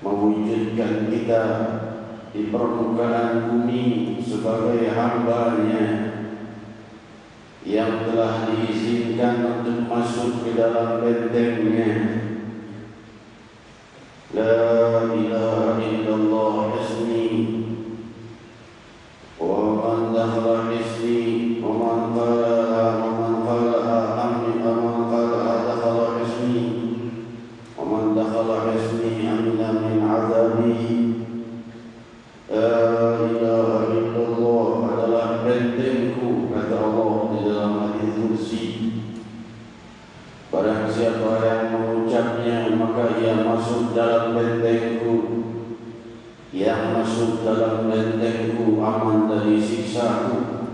mewujudkan kita di permukaan bumi sebagai hamba-Nya yang telah diizinkan untuk masuk ke dalam benteng-Nya. La ilaha illallah ismi wa man dakhala ismi wa man qala amni wa man qala dakhala ismi wa man dakhala ismi amina min azabi. La ilaha illallah adalah bentengku, kata Allah di dalam hadis qudsi. Barang siapa yang mengucapnya, maka ia masuk dalam bentengku. Yang masuk dalam bentengku aman dari siksaku.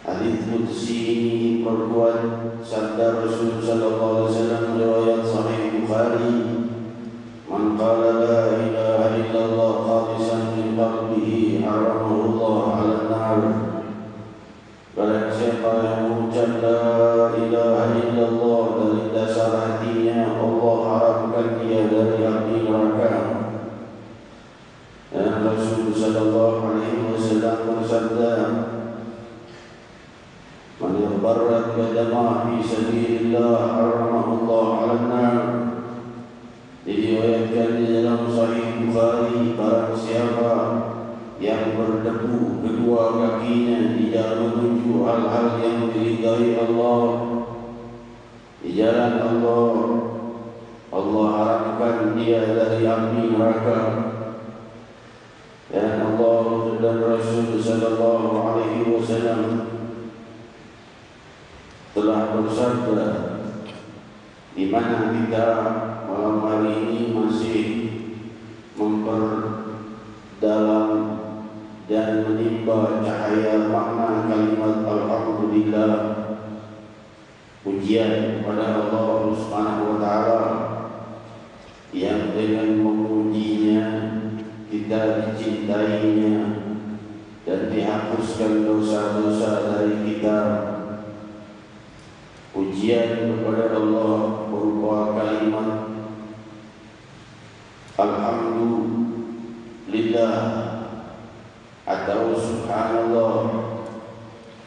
Hadis qudsi ini berbuat sabda Rasul sallallahu alaihi wasallam riwayat Sahih Bukhari. Man qala la ilaha illallah khalisan min qalbihi haramahu Allah 'alan nar. Barang siapa yang mengucap la ilaha illallah dari dasar hatinya, Allah haramkan dia dari api neraka. Dan Rasul sallallahu alaihi wasallam bersabda, man yabarra badama fi sabilillah haramahu Allah 'alan nar. Diriwayatkan di dalam Sahih Bukhari, barang siapa yang berdebu kedua kakinya di jalan menuju hal-hal yang diridai Allah, di jalan Allah, Allah haramkan dia dari api neraka. Dan Allah dan Rasul sallallahu alaihi wasallam telah bersabda, di mana kita malam hari ini masih memperdalam dan menimba cahaya makna kalimat alhamdulillah, pujian kepada Allah Subhanahu wa taala yang dengan memujinya kita dicintainya dan dihapuskan dosa-dosa dari kita. Pujian kepada Allah berupa kalimat alhamdulillah atau subhanallah,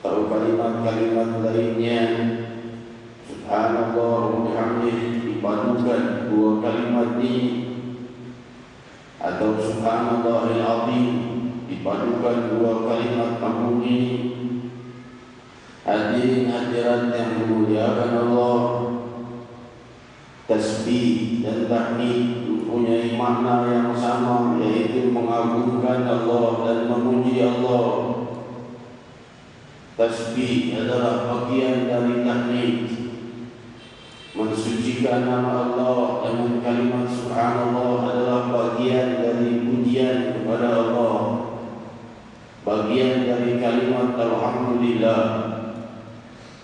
atau kalimat-kalimat lainnya subhanallah wa bihamdihi, dipadukan dua kalimat ini, atau subhanallahil azim, dipadukan dua kalimat agung ini. Hadirin hadirat yang dimuliakan Allah, tasbih dan tahmid mempunyai makna yang sama, yaitu mengagungkan Allah dan memuji Allah. Tasbih adalah bagian dari tahmid, mensucikan nama Allah dengan kalimat subhanallah adalah bagian dari pujian kepada Allah, bagian dari kalimat alhamdulillah.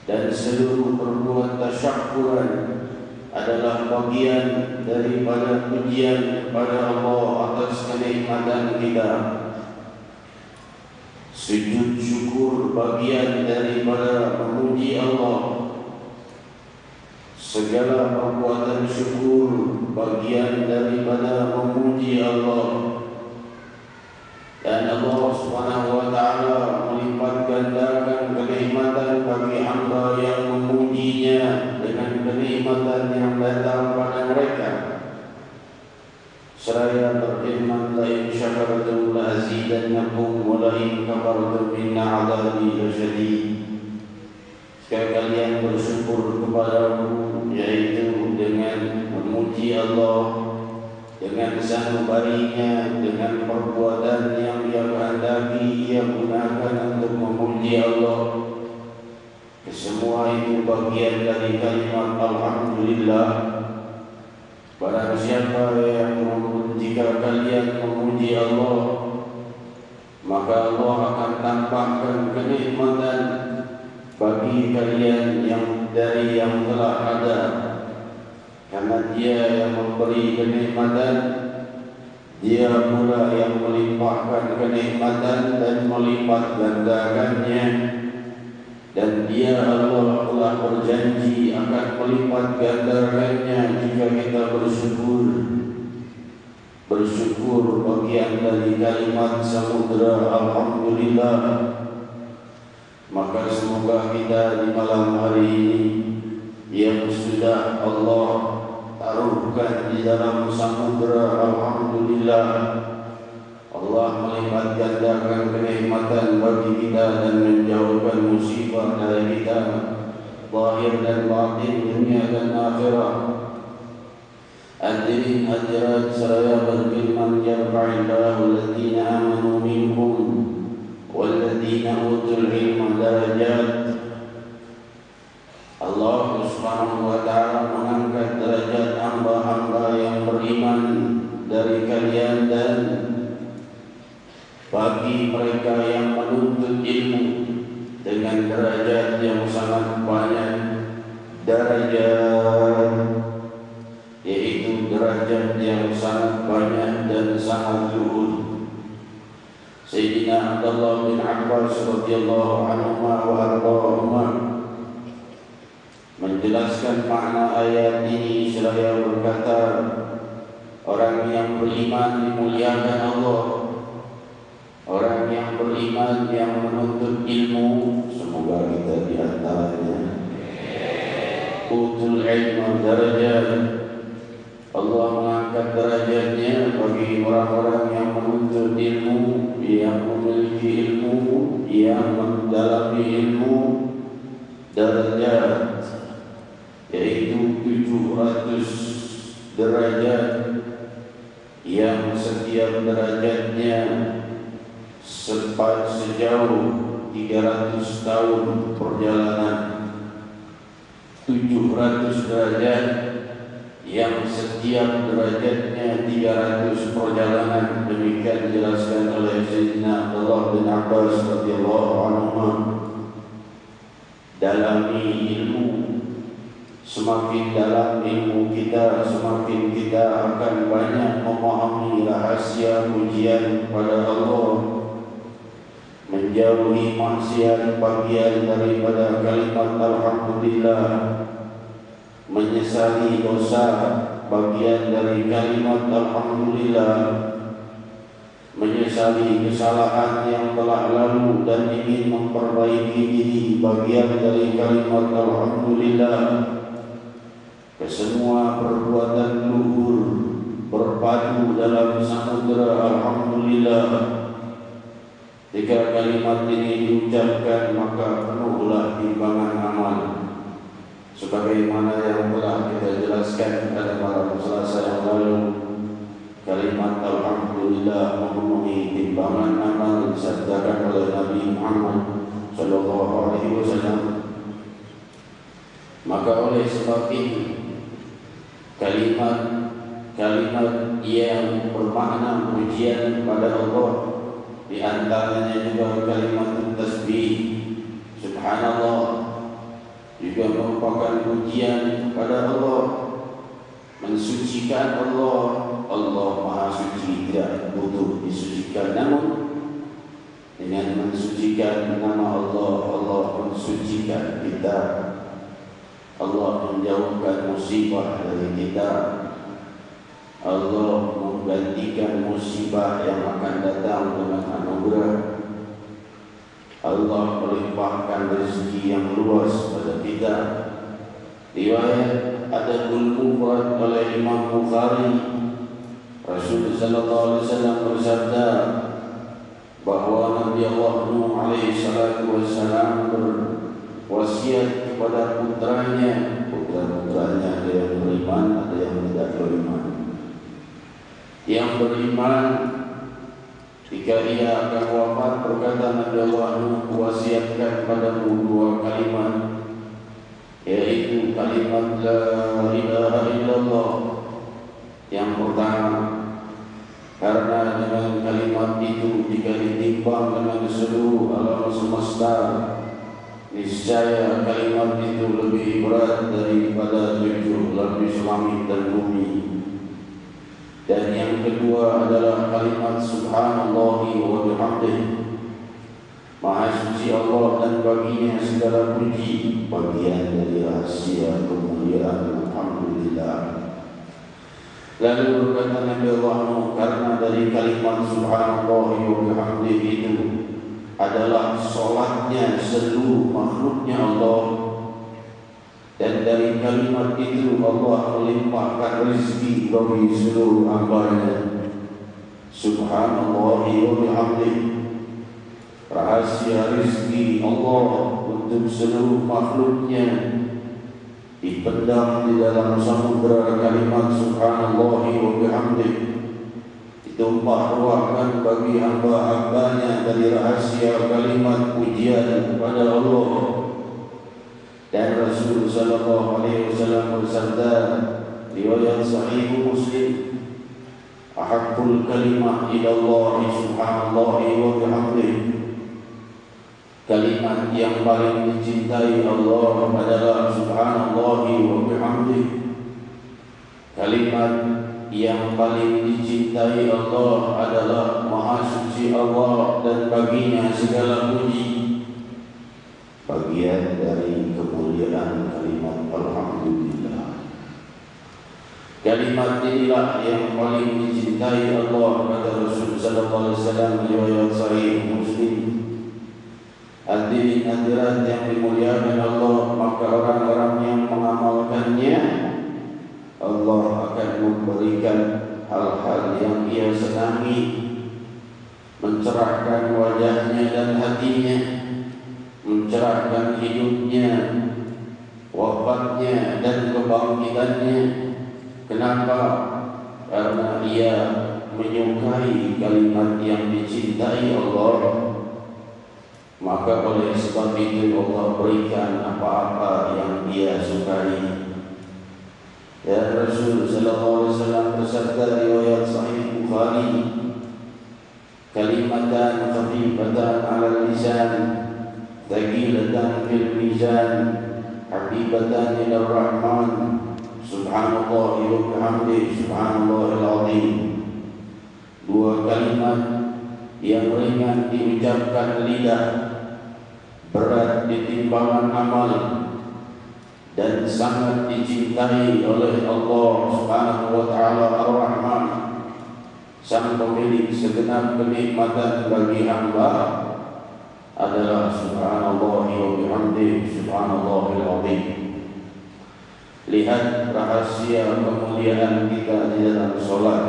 Dan seluruh perbuatan tasyakkuran adalah bagian daripada pujian kepada Allah atas kenikmatan kita. Sujud syukur bagian daripada memuji Allah. Segala perbuatan syukur bagian daripada memuji Allah. Dan Allah Subhanahu wa taala melipat gandakan kenikmatan bagi hamba yang memujinya dengan kenikmatan yang datang pada mereka. Seraya berfirman, la in syakartum la azidannakum wa la in kafartum inna 'adzabi lasyadid. Jika kalian bersyukur kepadaku, yaitu dengan memuji Allah, dengan sanubarinya, dengan perbuatan yang dia kehendaki, ia gunakan untuk memuji Allah. Semua itu bagian dari kalimat alhamdulillah. Barang siapa yang jika kalian memuji Allah, maka Allah akan tampakkan kenikmatan bagi kalian yang dari yang telah ada. Karena Dia yang memberi kenikmatan, Dia pula yang melimpahkan kenikmatan dan melipat gandakannya. Dan Dia Allah telah berjanji akan melipat gandakannya jika kita bersyukur. bersyukur bagian dari kalimat samudra alhamdulillah. Maka semoga kita di malam hari ini yang sudah Allah taruhkan di dalam samudra alhamdulillah, Allah melipat gandakan kenikmatan bagi kita dan menjauhkan musibah dari kita, zahir dan batin, dunia dan akhirat. Hadirin hadirat seraya berfirman, yarfa'illahu alladhina amanu minkum walladhina utul ilma darajat. Allah Subhanahu wa ta'ala mengangkat derajat hamba-hamba yang beriman dari kalian, dan bagi mereka yang menuntut ilmu dengan derajat yang sangat banyak, derajat yaitu derajat yang sangat banyak dan sangat luhur. Sayyidina Abdullah bin Abbas radhiyallahu anhu wa ardhahuma menjelaskan makna ayat ini seraya berkata, orang yang beriman dimuliakan Allah. Orang yang beriman yang menuntut ilmu, semoga kita di antaranya. Utul ilmu darajat, Allah mengangkat derajatnya bagi orang-orang yang menuntut ilmu, yang memiliki ilmu, yang mendalami ilmu, derajat yaitu 700 derajat, yang setiap derajatnya sejauh 300 tahun perjalanan. 700 derajat yang setiap derajatnya 300 perjalanan. Demikian dijelaskan oleh Sayyidina Abdullah bin Abbas radhiyallahu anhu. Dalami ilmu, semakin dalam ilmu kita, semakin kita akan banyak memahami rahasia pujian pada Allah, menjauhi maksiat bagian daripada kalimat alhamdulillah, menyesali dosa bagian dari kalimat alhamdulillah, menyesali kesalahan yang telah lalu dan ingin memperbaiki diri bagian dari kalimat alhamdulillah. Kesemua perbuatan luhur berpadu dalam samudera alhamdulillah. Jika kalimat ini diucapkan, maka penuhlah timbangan amal, sebagaimana yang telah kita jelaskan pada malam Selasa yang lalu. Kalimat alhamdulillah memenuhi timbangan amal disabdakan oleh Nabi Muhammad sallallahu alaihi wasallam. Maka oleh sebab itu, kalimat yang bermakna pujian pada Allah, di antaranya juga kalimat tasbih, subhanallah, juga merupakan pujian kepada Allah, mensucikan Allah. Allah Maha Suci, tidak butuh disucikan, namun dengan mensucikan nama Allah, Allah mensucikan kita. Allah menjauhkan musibah dari kita. Allah menggantikan musibah yang akan datang dengan anugerah. Allah melimpahkan rezeki yang luas pada kita. Riwayat Adabul Mufrad oleh Imam Bukhari, Rasul sallallahu alaihi wasallam bersabda bahwa Nabi Allah Nuh alaihi salatu wasallam berwasiat kepada putranya ada yang beriman, ada yang tidak beriman. Yang beriman, jika ia akan wafat, berkata Nabi Allah Nuh, wasiatkan padamu 2 kalimat, yaitu kalimat la ilaha illallah. Yang pertama, karena dengan kalimat itu jika ditimbang dengan seluruh alam semesta, niscaya kalimat itu lebih berat daripada 7 lapis langit dan bumi. Dan yang kedua adalah kalimat subhanallahi wa bihamdihi, Maha suci Allah dan baginya segala puji, bagian dari rahasia kemuliaan alhamdulillah. Lalu berkata Nabi Allah, karena dari kalimat subhanallah wa bihamdihi itu adalah solatnya seluruh makhluknya Allah, dan dari kalimat itu Allah melimpahkan rezeki bagi seluruh hambanya. Subhanallah wa bihamdihi, rahasia rezeki Allah untuk seluruh makhluknya dipendam di dalam samudera kalimat subhanallah wa bihamdihi. Ditumpah ruahkan bagi hamba-hambanya dari rahasia kalimat pujian kepada Allah. Dan Rasul sallallahu alaihi wasallam bersabda, riwayat sahih Muslim, ahabbul kalimah ila Allah subhanallah wa bihamdihi, kalimat yang paling dicintai Allah adalah subhanallah wa bihamdihi. Kalimat yang paling dicintai Allah adalah Maha Suci Allah dan baginya segala puji. Bagian dari kemuliaan kalimat alhamdulillah. Kalimat inilah yang paling dicintai Allah, kata Rasul sallallahu alaihi wasallam, riwayat sahih Muslim. Hadirin hadirat yang dimuliakan Allah, maka orang-orang yang mengamalkannya, Allah akan memberikan hal-hal yang ia senangi, mencerahkan wajahnya dan hatinya, mencerahkan hidupnya, wafatnya dan kebangkitannya. Kenapa? Karena ia menyukai kalimat yang dicintai Allah. Maka oleh sebab itu Allah berikan apa-apa yang dia sukai. Dan Rasul sallallahu alaihi wasallam bersabda, riwayat sahih Bukhari, kalimatan khafifatan 'ala lisan, thaqilatan fil mizan, habibatan ila rahman, subhanallah wa bihamdihi, subhanallahil azim. Dua kalimat yang ringan diucapkan lidah, berat di timbangan amal, dan sangat dicintai oleh Allah Subhanahu wa taala Ar-Rahman, sang pemilik segenap kenikmatan bagi hamba, adalah subhanallah wa bihamdihi, subhanallahil azim. Lihat rahasia kemuliaan kita di dalam salat.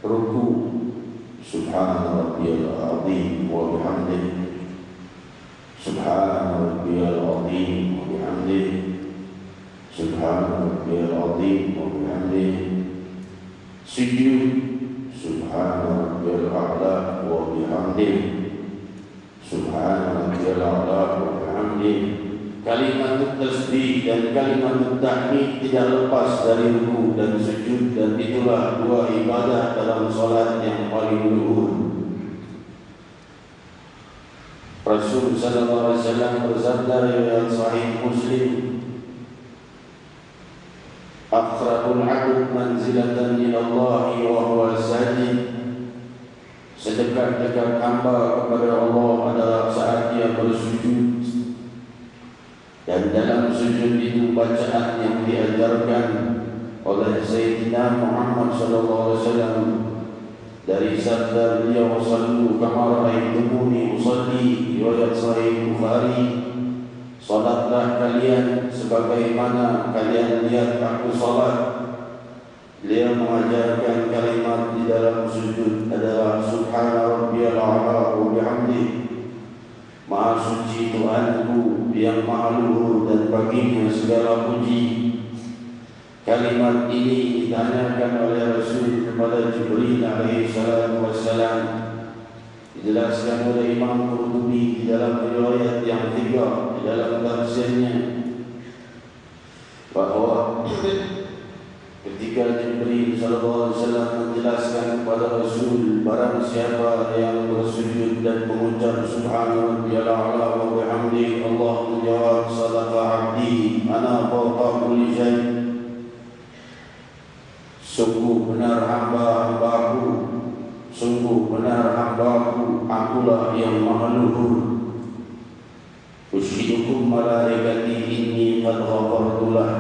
Ruku, subhana rabbiyal azim wa bihamdihi, subhana rabbiyal azim wa bihamdihi, subhana rabbiyal azim wa bihamdihi. Sujud, subhana rabbiyal a'la wa bihamdihi, subhana rabbiyal a'la wa bihamdihi. Kalimat tasbih dan kalimat tahmid tidak lepas dari ruku dan sujud, dan itulah dua ibadah dalam salat yang paling luhur. Rasul sallallahu alaihi wasallam bersabda, riwayat sahih Muslim, aqrabul 'abd manzilatan ila Allah wa huwa sajid, sedekat-dekat hamba kepada Allah adalah saat dia bersujud. Dan dalam sujud itu bacaan yang diajarkan oleh Sayyidina Muhammad sallallahu alaihi wasallam dari sabda beliau, sallu kama ra'aitumuni usalli, riwayat sahih Bukhari, salatlah kalian sebagaimana kalian lihat aku salat. Beliau mengajarkan kalimat di dalam sujud adalah subhana rabbiyal a'la wa bihamdihi, Maha suci Tuhanku yang maha luhur dan baginya segala puji. Kalimat ini ditanyakan oleh Rasul kepada Jibril alaihi salatu wassalam. Dijelaskan oleh Imam Qurtubi di dalam riwayat yang tiga di dalam tafsirnya, bahwa ketika Jibril sallallahu alaihi wasallam menjelaskan kepada Rasul, barang siapa yang bersujud dan mengucap subhana rabbiyal a'la wa bihamdihi, Allah menjawab, sadaqa 'abdi ana fawqa kulli syai'. Sungguh benar hamba-hambaku, sungguh benar hambaku, akulah yang maha luhur. Ushidukum malaikati inni qad ghafartu lah.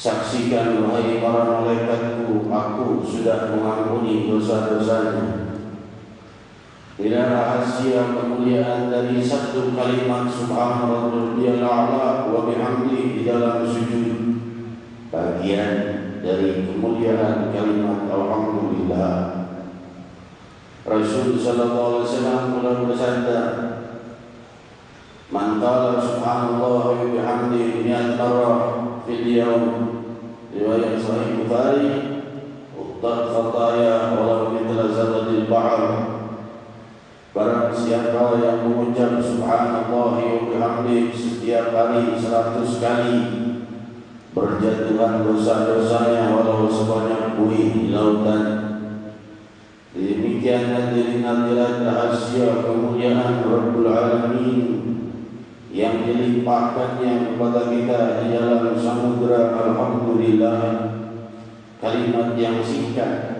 Saksikan wahai para malaikatku, aku sudah mengampuni dosa-dosanya. Tidak rahasia kemuliaan dari satu kalimat Subhana Rabbiyal A'la wa bihamdi di dalam sujud, bagian dari kemuliaan kalimat Alhamdulillah. Rasul sallallahu alaihi wasallam telah bersabda, "Man qala subhanallah wa bihamdihi mi'at marrah fil yawm," riwayat Sahih Bukhari, "uttat khataya walau mithla zabadil bahr." Barang siapa yang mengucap subhanallah wa bihamdihi setiap hari 100 kali, berjatuhan dosa-dosanya walau sebanyak buih di lautan. Demikian hadirin hadirat rahasia kemuliaan Rabbul Alamin yang dilimpahkannya kepada kita di dalam samudra Alhamdulillah. Kalimat yang singkat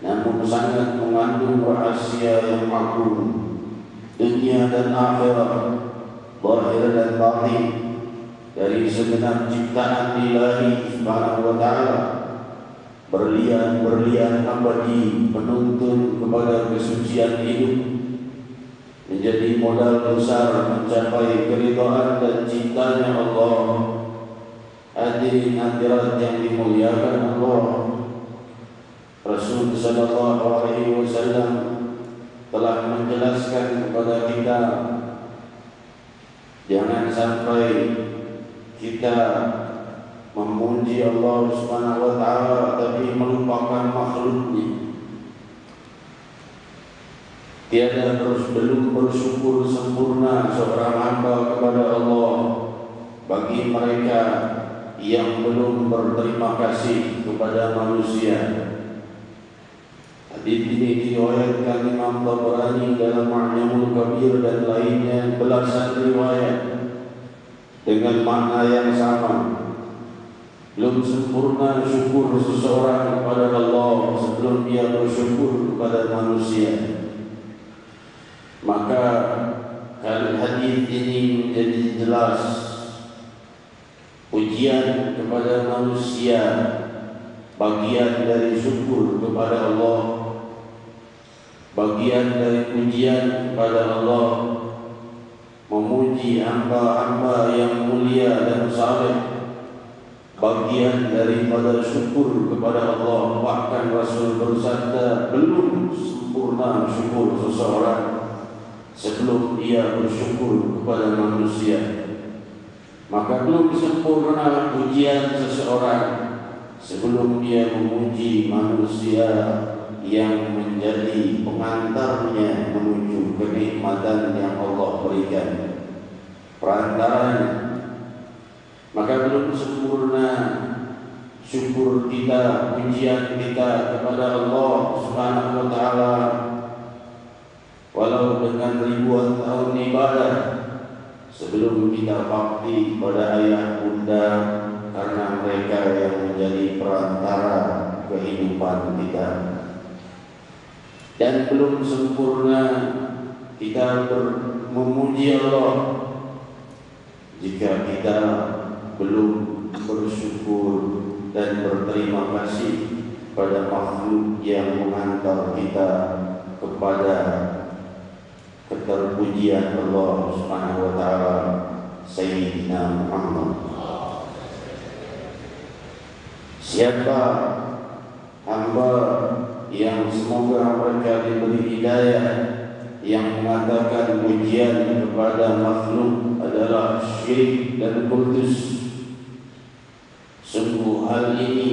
namun sangat mengandung rahasia yang agung, dunia dan akhirat, zahir dan batin, dari segenap ciptaan Ilahi Subhanahu wa ta'ala. Berlian-berlian abadi penuntun kepada kesucian hidup, menjadi modal besar mencapai keridhaan dan cintanya Allah. Hadirin hadirat yang dimuliakan Allah, Rasul sallallahu alaihi wasallam telah menjelaskan kepada kita, jangan sampai kita memuji Allah Subhanahu wa ta'ala tapi melupakan makhluknya. Tiada belum bersyukur sempurna seorang hamba kepada Allah bagi mereka yang belum berterima kasih kepada manusia. Hadis ini diriwayatkan Imam Tabrani dalam Mu'jamul Kabir dan lainnya belasan riwayat dengan makna yang sama. Belum sempurna syukur seseorang kepada Allah sebelum dia bersyukur kepada manusia. Maka hadis ini menjadi jelas ujian kepada manusia, bagian dari syukur kepada Allah, bagian dari pujian kepada Allah, memuji hamba-hamba yang mulia dan saleh, bagian daripada syukur kepada Allah. Bahkan Rasul bersabda, belum sempurna syukur seseorang sebelum dia bersyukur kepada manusia. Maka belum sempurna pujian seseorang sebelum dia memuji manusia yang menjadi pengantarnya menuju kenikmatan yang Allah berikan, perantaranya. Maka belum sempurna syukur kita, pujian kita kepada Allah Subhanahu wa ta'ala, walau dengan ribuan tahun ibadah, sebelum kita bakti pada ayah bunda, karena mereka yang menjadi perantara kehidupan kita. Dan belum sempurna kita memuji Allah jika kita belum bersyukur dan berterima kasih pada makhluk yang mengantar kita kepada keterpujian Allah Subhanahu wa ta'ala, Sayyidina Muhammad. Siapa hamba yang semoga mereka diberi hidayah yang mengatakan pujian kepada makhluk adalah syirik dan kultus, sungguh hal ini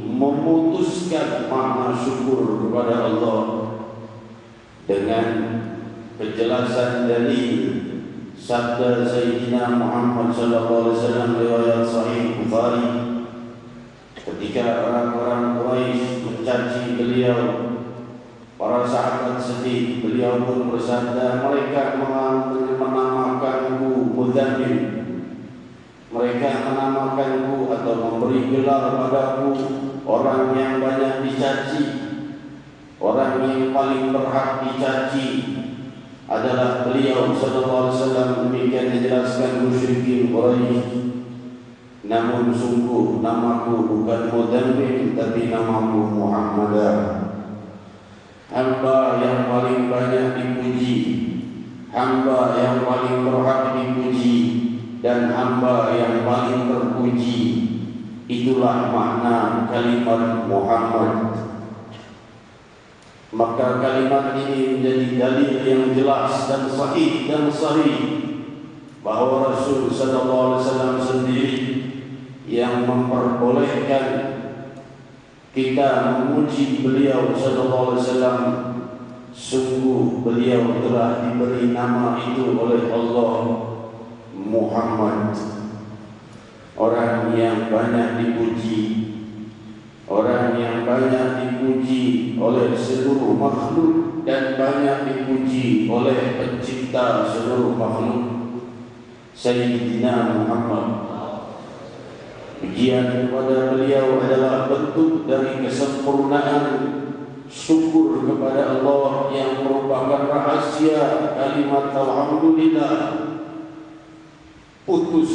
memutuskan makna syukur kepada Allah. Dengan kejelasan dari sabda Sayyidina Muhammad sallallahu alaihi wasallam riwayat Sahih Bukhari, ketika orang-orang Quraisy mencaci beliau, para sahabat sedih, beliau pun bersabda, mereka menamakanku Mudzammil, mereka menamakanku atau memberi gelar padaku orang yang banyak dicaci. Orang yang paling berhak dicaci adalah beliau sallallahu alaihi wasallam. Demikian dijelaskan musyrikin Quraisy. namun sungguh namaku bukan Mudammil, tapi namaku Muhammad. Hamba yang paling banyak dipuji, hamba yang paling berhak dipuji, dan hamba yang paling terpuji. Itulah makna kalimat Muhammad. Maka kalimat ini menjadi dalil yang jelas dan sahih bahawa Rasul sallallahu alaihi wasallam sendiri yang memperbolehkan kita memuji beliau sallallahu alaihi wasallam. Sungguh beliau telah diberi nama itu oleh Allah, Muhammad, orang yang banyak dipuji, orang yang banyak dipuji oleh seluruh makhluk dan banyak dipuji oleh pencipta seluruh makhluk, Sayyidina Muhammad. Pujian kepada beliau adalah bentuk dari kesempurnaan syukur kepada Allah yang merupakan rahasia kalimat Alhamdulillah. Putus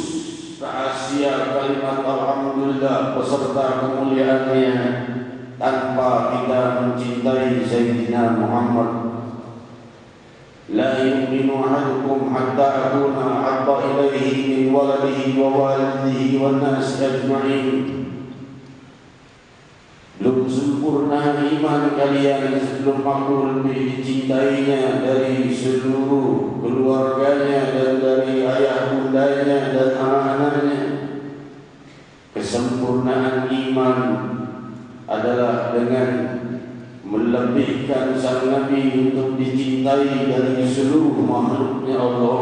rahasia kalimat Alhamdulillah beserta kemuliaannya tanpa kita mencintai Sayyidina Muhammad. La yu'minu ahadukum hatta akuna ahabba ilaihi min waladihi wa walidihi wan nas ajma'in. Belum sempurna iman kalian sebelum aku lebih dicintainya dari seluruh keluarganya dan dari ayah bundanya dan anak-anaknya. Kesempurnaan iman adalah dengan melebihkan sang Nabi untuk dicintai dari seluruh makhluknya Allah,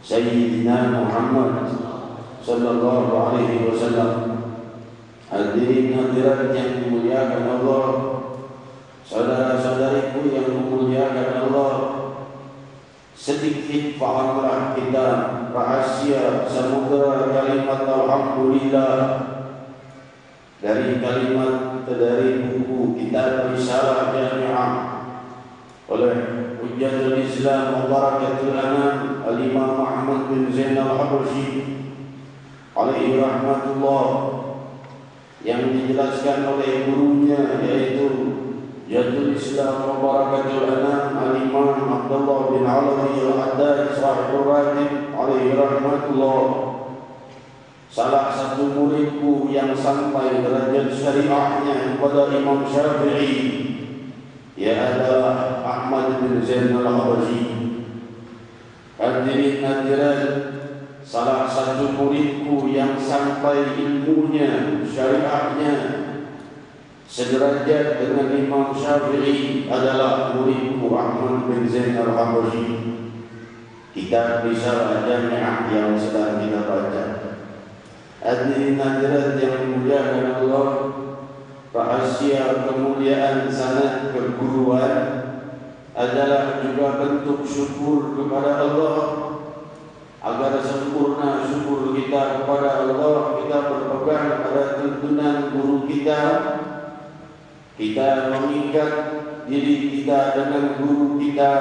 Sayyidina Muhammad sallallahu alaihi wasallam. Hadirin hadirat yang dimuliakan Allah, saudara-saudariku yang dimuliakan Allah, sedikit fahamlah kita rahasia samudera kalimat Alhamdulillah dari buku kitab Risalah Jami'ah oleh Hujjatul Islam wa Barakatul Anam Al-Imam Ahmad bin Zain Al-Habashi alaihi rahmatullah, yang dijelaskan oleh gurunya yaitu Hujjatul Islam wa Barakatul Anam Al-Imam Abdullah bin Alawi Al-Haddad Sahibul Ratib alaihi rahmatullah. Salah satu muridku yang sampai derajat syariahnya kepada Imam Syafi'i, ia adalah Ahmad bin Zain Al-Habashi. Hadirin hadirat, salah satu muridku yang sampai ilmunya, syariahnya sederajat dengan Imam Syafi'i adalah muridku Ahmad bin Zain Al-Habashi. Kitab Risalah Jami'ah yang sedang kita baca. Hadirin hadirat yang dimuliakan Allah, rahasia kemuliaan sanad keguruan adalah juga bentuk syukur kepada Allah. Agar sempurna syukur kita kepada Allah, kita berpegang pada tuntunan guru kita. Kita mengikat diri kita dengan guru kita.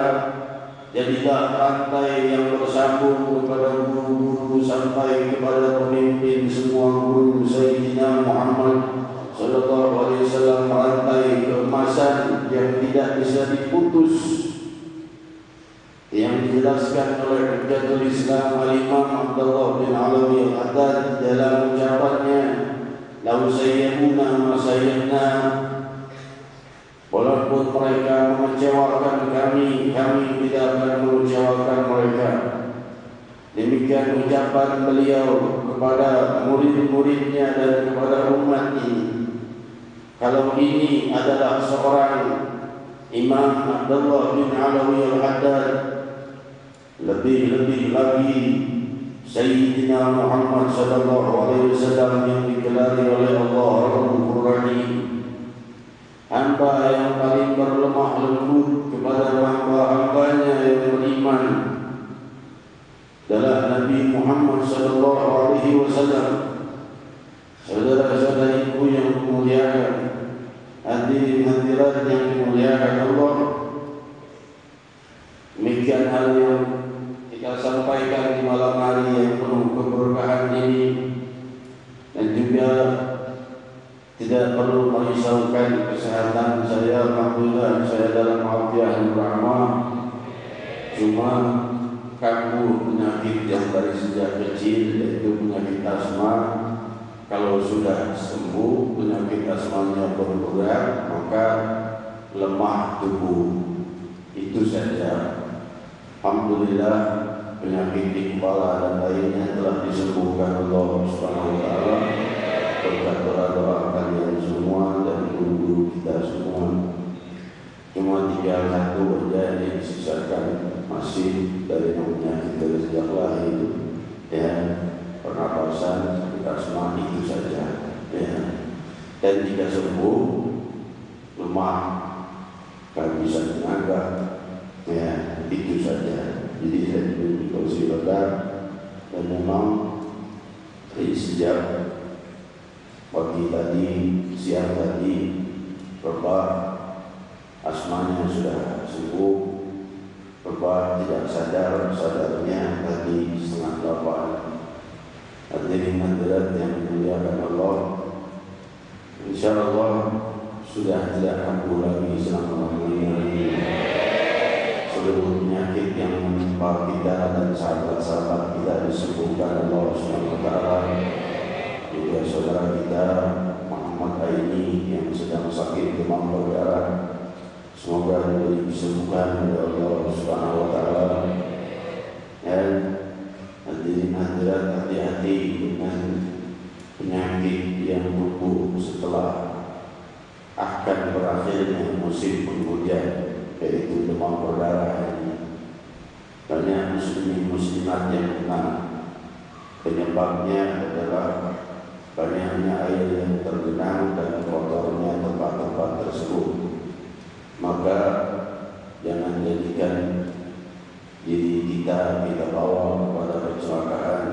Jadilah rantai yang bersambung kepada guru-guru sampai kepada pemimpin semua guru Sayyidina Muhammad sallallahu alaihi wasallam, rantai keemasan yang tidak bisa diputus, yang dijelaskan oleh Hujjatul Islam Al-Imam Abdullah bin Alawi Al-Haddad dalam ucapannya, "Lau sayyiduna ma sayyidna." Walaupun mereka mengecewakan kami, kami tidak akan mengecewakan mereka. Demikian ucapan beliau kepada murid-muridnya dan kepada umat ini. Kalau ini adalah seorang Imam Abdullah bin Alawi Al-Haddad, lebih-lebih lagi Sayyidina Muhammad sallallahu alaihi wasallam yang digelari oleh Allah Rabbul Rahim, hamba yang paling berlemah lembut kepada hamba-hambanya yang beriman, adalah Nabi Muhammad sallallahu alaihi wasallam. Saudara-saudariku yang dimuliakan, hadirin hadirat yang dimuliakan Allah, demikian hal yang kita sampaikan di malam hari yang penuh keberkahan ini Tidak perlu merisaukan kesehatan saya, alhamdulillah saya dalam afiat yang rahmah. Cuma kambuh penyakit yang dari sejak kecil, yaitu penyakit asma. Kalau sudah sembuh penyakit asmanya berkurang, maka lemah tubuh. Itu saja. Alhamdulillah penyakit di kepala dan lainnya telah disembuhkan Allah Subhanahu wa taala berkat doa-doa kalian semua dan guru-guru kita semua. Cuma tinggal satu aja yang disisakan masih dari penyakit dari sejak lahir, ya, pernapasan, asma, itu saja, ya. Dan jika sembuh lemah, kehabisan tenaga, ya, itu saja. Jadi saya diberi kursi roda dan memang sejak pagi tadi, siang tadi, asmanya sudah sembuh. Tidak sadarnya tadi 7:30. Hadirin hadirat yang dimuliakan Allah, insyaallah sudah tidak kambuh lagi selama-lamanya. Seluruh penyakit yang menimpa kita dan sahabat-sahabat kita disembuhkan Allah Subhanahu wa taala. Juga saudara kita Muhammad Aini yang sedang sakit demam berdarah, semoga diberi kesembuhan oleh Allah Subhanahu wa taala. Dan hadirin hadirat, hati-hati dengan penyakit yang tumbuh setelah akan berakhirnya musim penghujan, yaitu demam berdarah ini. Banyak muslimin muslimat yang kena. Penyebabnya adalah banyaknya air yang tergenang dan kotornya tempat-tempat tersebut. Maka jangan jadikan diri kita bawa kepada kecelakaan,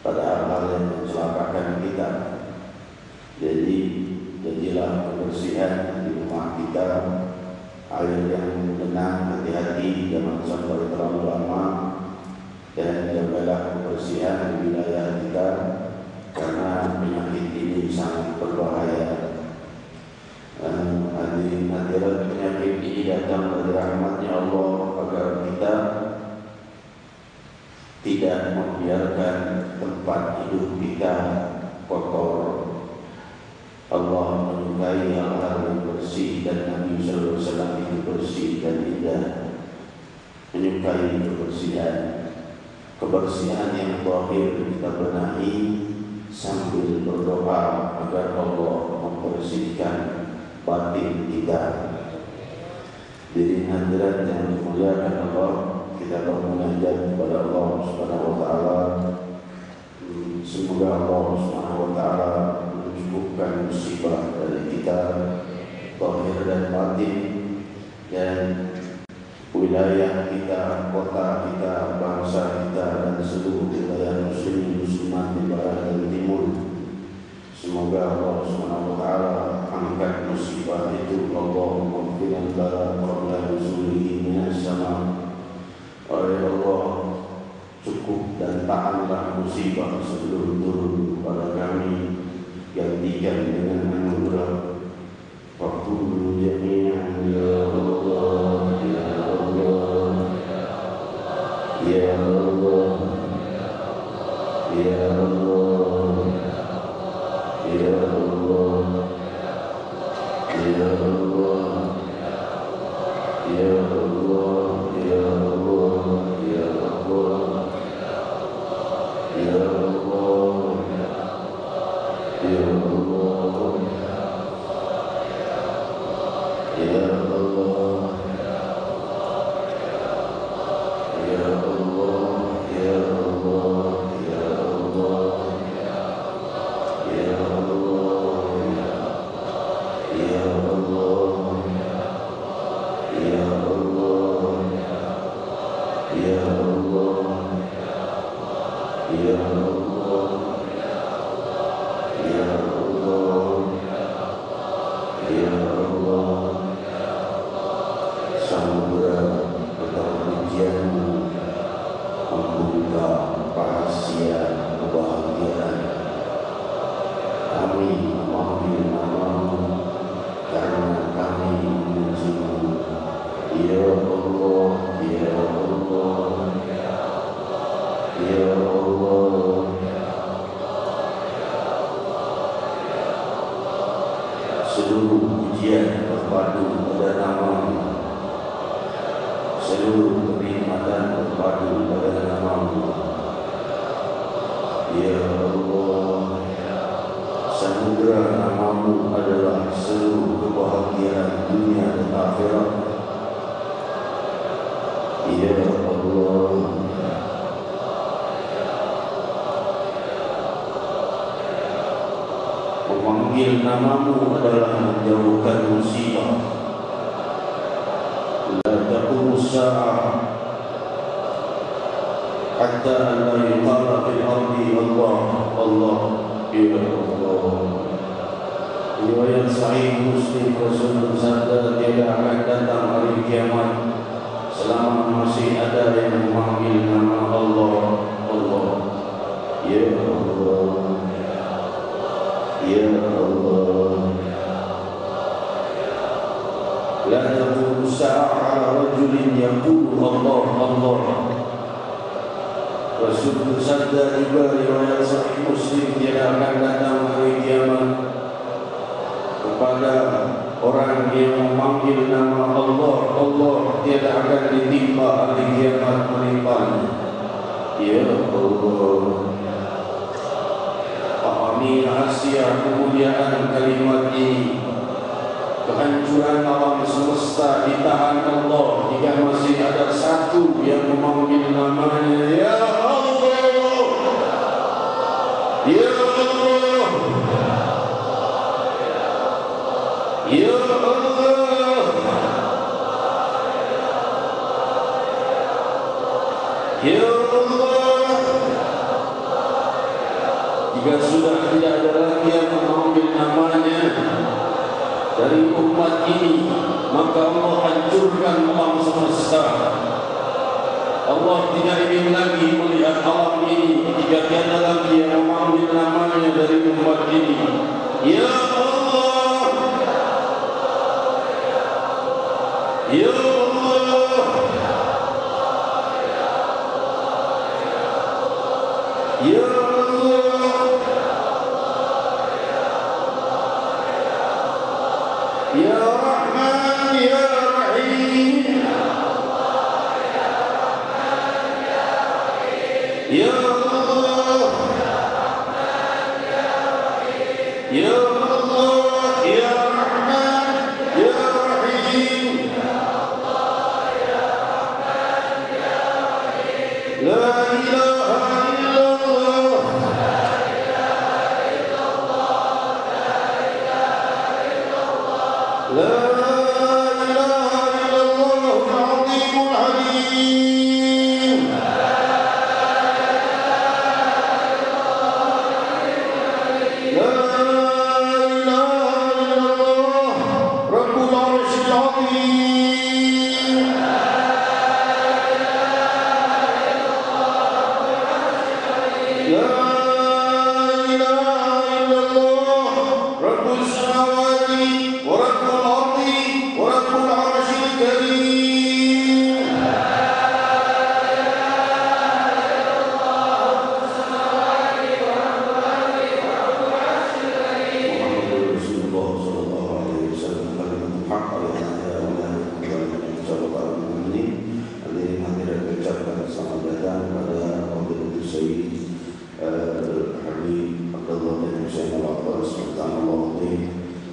pada hal-hal yang mencelakakan kita. Jadi jadilah kebersihan di rumah kita. Air yang mengenang, hati-hati jangan sampai terlalu lama, dan jagalah kebersihan di wilayah kita karena penyakit ini sangat berbahaya. Hadirin hadirat, penyakit ini datang dari rahmatnya Allah agar kita tidak membiarkan tempat hidup kita kotor. Allah menyukai hal-hal yang bersih dan Nabi sallallahu alaihi wasallam itu bersih dan indah. Menyukai kebersihan yang zahir kita benahi sambil berdoa agar Allah membersihkan batin kita. Diri hadirat yang dimuliakan Allah, kita bermunajat kepada Allah Subhanahu wa taala. Semoga Allah Subhanahu wa taala mencukupkan musibah dari kita, zahir dan batin, dan wilayah kita, kota kita, bangsa kita, dan seluruh wilayah muslimin muslimat di barat dan timur. Semoga Allah Subhanahu wa taala angkat musibah itu. Allah memfirman bala qabla nuzulihi minas sama. Oleh Allah, cukup dan tahanlah musibah sebelum turun kepada kami, gantikan dengan anugerah. Faqulu jami'an ya Allah, ya Allah, ya Allah, ya Allah, ya Allah, ya Allah, ya Allah, ya Allah, ya Allah, ya Allah, ya Allah. Ya Allah, Ya Allah, Ya Allah, Ya Allah, Ya Allah, Ya Allah, Ya Allah, Ya Allah, Ya Allah, Ya Allah, Ya Allah. seluruh pujian berpadu pada nama-Mu, seluruh kenikmatan berpadu pada nama-Mu. Ya Allah, samudra nama-Mu adalah seluruh kebahagiaan dunia dan akhirat. Ya Allah, memanggil nama-Mu adalah menjauhkan musibah. La taqumu as-sa'ah hatta an la yuqala fil ardi Allah, Allah. Ya Allah. Riwayat Sahih Muslim, Rasul bersabda, tidak akan datang hari kiamat selama masih ada yang memanggil nama Allah, Allah. Ya Allah, Ya Allah. La taqumu as-sa'ah 'ala rajulin yaqulu Allah, Allah. Rasul bersabda juga riwayat Sahih Muslim, tidak akan datang hari kiamat kepada orang yang memanggil nama Allah, Allah, tidak akan ditimpa hari kiamat menimpanya. Ya Allah, pahami rahasia kemuliaan kalimat ini. Kehancuran alam semesta ditahan Allah jika masih ada satu yang memanggil namanya. Ya Allah, Ya Allah, Ya Allah, Ya Allah. Jika sudah tidak ada lagi yang memanggil namanya dari umat ini, maka Allah hancurkan alam semesta. Allah tidak ingin lagi melihat alam ini jika tiada lagi yang memanggil namanya dari umat ini. Ya Allah, Ya Allah, Ya Allah. Ya Rahman, Ya Rahim, Ya Allah, Ya Allah, Ya Rahman, Ya Rahim. La ilaha illallah, La ilaha illallah al-azimul halim. La ilaha illallah Rabbul Arsyil Azim. La ilaha illallah Rabbus samawati wa Rabbul ardi wa Rabbul Arsyil Karim. Muhammadur Rasulullah sallallahu alaihi wasallam, kalimat haq alaihi wa sallam. Hadirin hadirat, ucapkan selamat datang pada Fadilatul Sayyid Habib Abdullah bin Husain Al-Abbas Al-Awadi,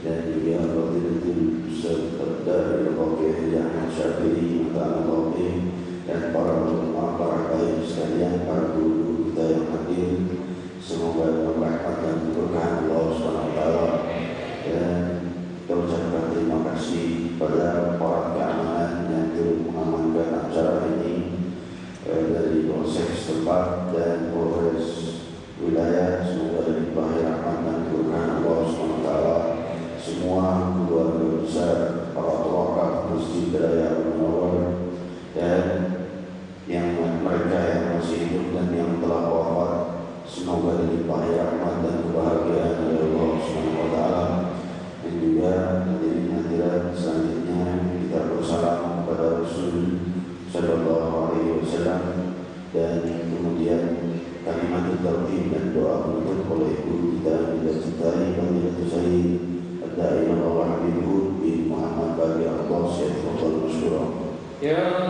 dan juga Fadilatul Ustaz Ad-Dari Al-Baqi Ahmad Syafi'i Al-Awadi, dan para ulama, para baik sekalian, para guru kita yang hadir. Semoga berkah dan keberkahan Allah SWT. Dan kita ucapkan terima kasih pada para keamanan yang turut mengamankan acara ini, dari Polsek setempat dan Polres wilayah. Semoga dilimpahi rahmat dan keberkahan Allah SWT. Semua keluarga besar para wakaf Masjid Raya Al-Munawwar, dan yang mereka yang masih hidup dan yang telah wafat, semoga dilimpahi rahmat dan kebahagiaan dari Allah SWT. Dan juga hadirin hadirat, selanjutnya kita bersalam kepada Rasul Sallallahu Alaihi Wasallam, dan kemudian kalimat tauhid dan doa penutup oleh guru kita yang kita cintai, Fadilatul Sayyid Ad-Da'i يا